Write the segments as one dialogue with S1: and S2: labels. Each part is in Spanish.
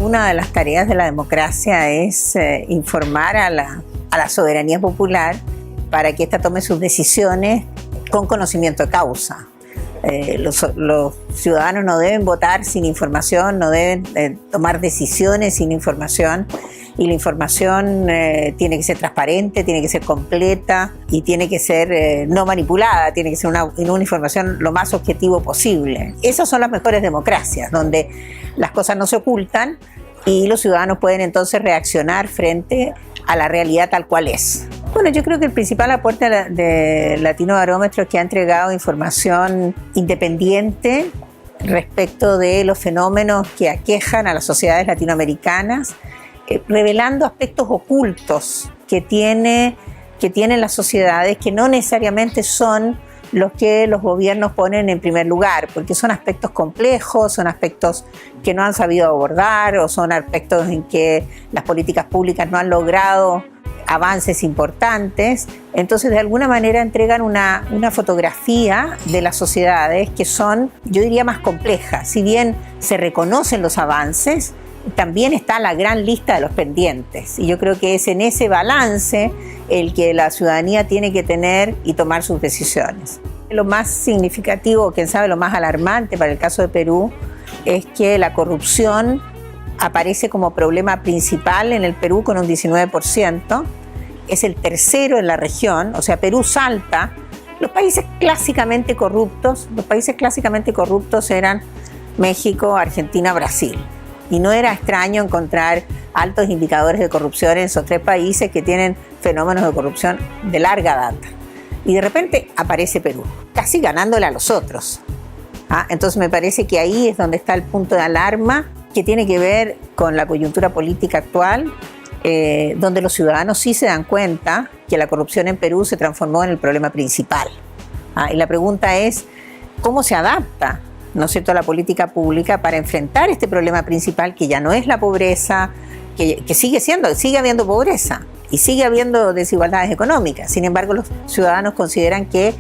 S1: Una de las tareas de la democracia es informar a la soberanía popular para que ésta tome sus decisiones con conocimiento de causa. Los ciudadanos no deben votar sin información, no deben tomar decisiones sin información, y la información tiene que ser transparente, tiene que ser completa y tiene que ser no manipulada, tiene que ser una información lo más objetivo posible. Esas son las mejores democracias, donde las cosas no se ocultan y los ciudadanos pueden entonces reaccionar frente a la realidad tal cual es. Bueno, yo creo que el principal aporte de Latinobarómetro es que ha entregado información independiente respecto de los fenómenos que aquejan a las sociedades latinoamericanas, revelando aspectos ocultos que tienen las sociedades, que no necesariamente son los que los gobiernos ponen en primer lugar, porque son aspectos complejos, son aspectos que no han sabido abordar, o son aspectos en que las políticas públicas no han logrado avances importantes. Entonces, de alguna manera entregan una fotografía de las sociedades que son, yo diría, más complejas. Si bien se reconocen los avances, también está la gran lista de los pendientes, y yo creo que es en ese balance el que la ciudadanía tiene que tener y tomar sus decisiones. Lo más significativo, quién sabe lo más alarmante para el caso de Perú, es que la corrupción aparece como problema principal en el Perú con un 19%, es el tercero en la región, o sea, Perú salta. Los países clásicamente corruptos eran México, Argentina, Brasil. Y no era extraño encontrar altos indicadores de corrupción en esos tres países que tienen fenómenos de corrupción de larga data. Y de repente aparece Perú, casi ganándole a los otros. Entonces me parece que ahí es donde está el punto de alarma, que tiene que ver con la coyuntura política actual, donde los ciudadanos sí se dan cuenta que la corrupción en Perú se transformó en el problema principal. Y la pregunta es, ¿cómo se adapta, ¿no es cierto?, la política pública para enfrentar este problema principal, que ya no es la pobreza, que sigue habiendo pobreza y sigue habiendo desigualdades económicas? Sin embargo, los ciudadanos consideran que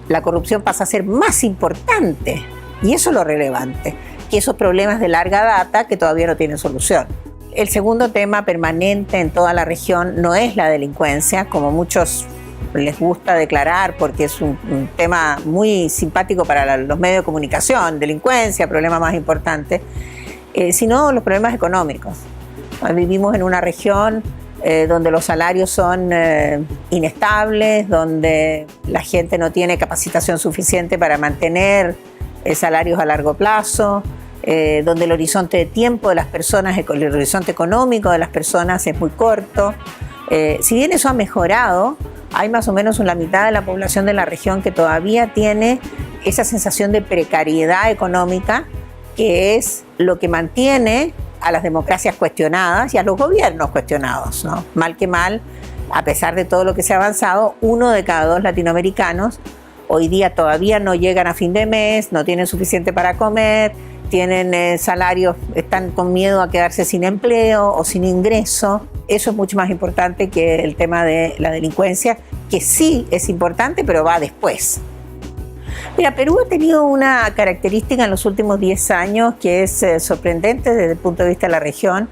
S1: la corrupción pasa a ser más importante, y eso es lo relevante, que esos problemas de larga data que todavía no tienen solución. El segundo tema permanente en toda la región no es la delincuencia, como muchos les gusta declarar, porque es un tema muy simpático para los medios de comunicación, delincuencia, problema más importante, sino los problemas económicos. Vivimos en una región donde los salarios son inestables, donde la gente no tiene capacitación suficiente para mantener salarios a largo plazo, donde el horizonte de tiempo de las personas, el horizonte económico de las personas es muy corto. Si bien eso ha mejorado, hay más o menos la mitad de la población de la región que todavía tiene esa sensación de precariedad económica, que es lo que mantiene a las democracias cuestionadas y a los gobiernos cuestionados, ¿no? Mal que mal, a pesar de todo lo que se ha avanzado, 1 de cada 2 latinoamericanos hoy día todavía no llegan a fin de mes, no tienen suficiente para comer, tienen salarios, están con miedo a quedarse sin empleo o sin ingreso. Eso es mucho más importante que el tema de la delincuencia, que sí es importante, pero va después. Mira, Perú ha tenido una característica en los últimos 10 años que es sorprendente desde el punto de vista de la región,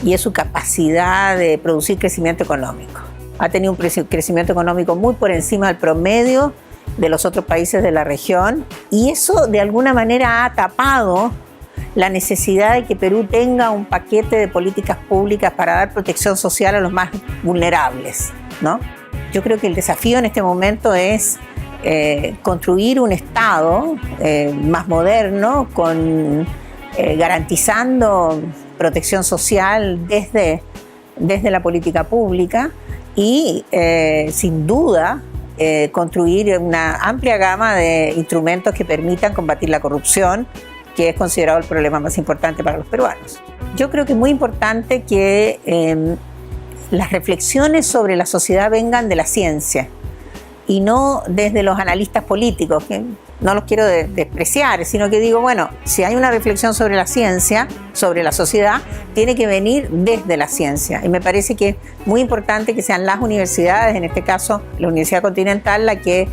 S1: y es su capacidad de producir crecimiento económico. Ha tenido un crecimiento económico muy por encima del promedio de los otros países de la región, y eso de alguna manera ha tapado la necesidad de que Perú tenga un paquete de políticas públicas para dar protección social a los más vulnerables, ¿no? Yo creo que el desafío en este momento es construir un Estado más moderno, garantizando protección social desde la política pública, y sin duda construir una amplia gama de instrumentos que permitan combatir la corrupción, que es considerado el problema más importante para los peruanos. Yo creo que es muy importante que las reflexiones sobre la sociedad vengan de la ciencia y no desde los analistas políticos, que no los quiero despreciar, sino que digo, bueno, si hay una reflexión sobre la ciencia, sobre la sociedad, tiene que venir desde la ciencia. Y me parece que es muy importante que sean las universidades, en este caso la Universidad Continental, la que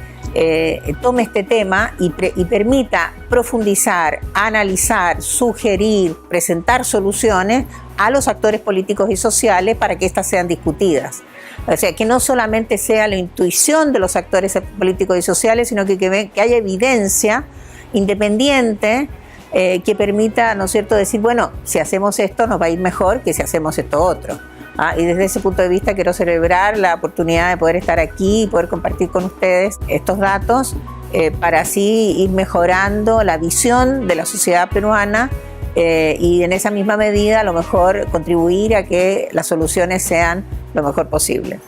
S1: tome este tema y permita profundizar, analizar, sugerir, presentar soluciones a los actores políticos y sociales para que éstas sean discutidas. O sea, que no solamente sea la intuición de los actores políticos y sociales, sino que haya evidencia independiente que permita, ¿no es cierto?, decir, bueno, si hacemos esto nos va a ir mejor que si hacemos esto otro. Y desde ese punto de vista quiero celebrar la oportunidad de poder estar aquí y poder compartir con ustedes estos datos para así ir mejorando la visión de la sociedad peruana y en esa misma medida a lo mejor contribuir a que las soluciones sean lo mejor posible.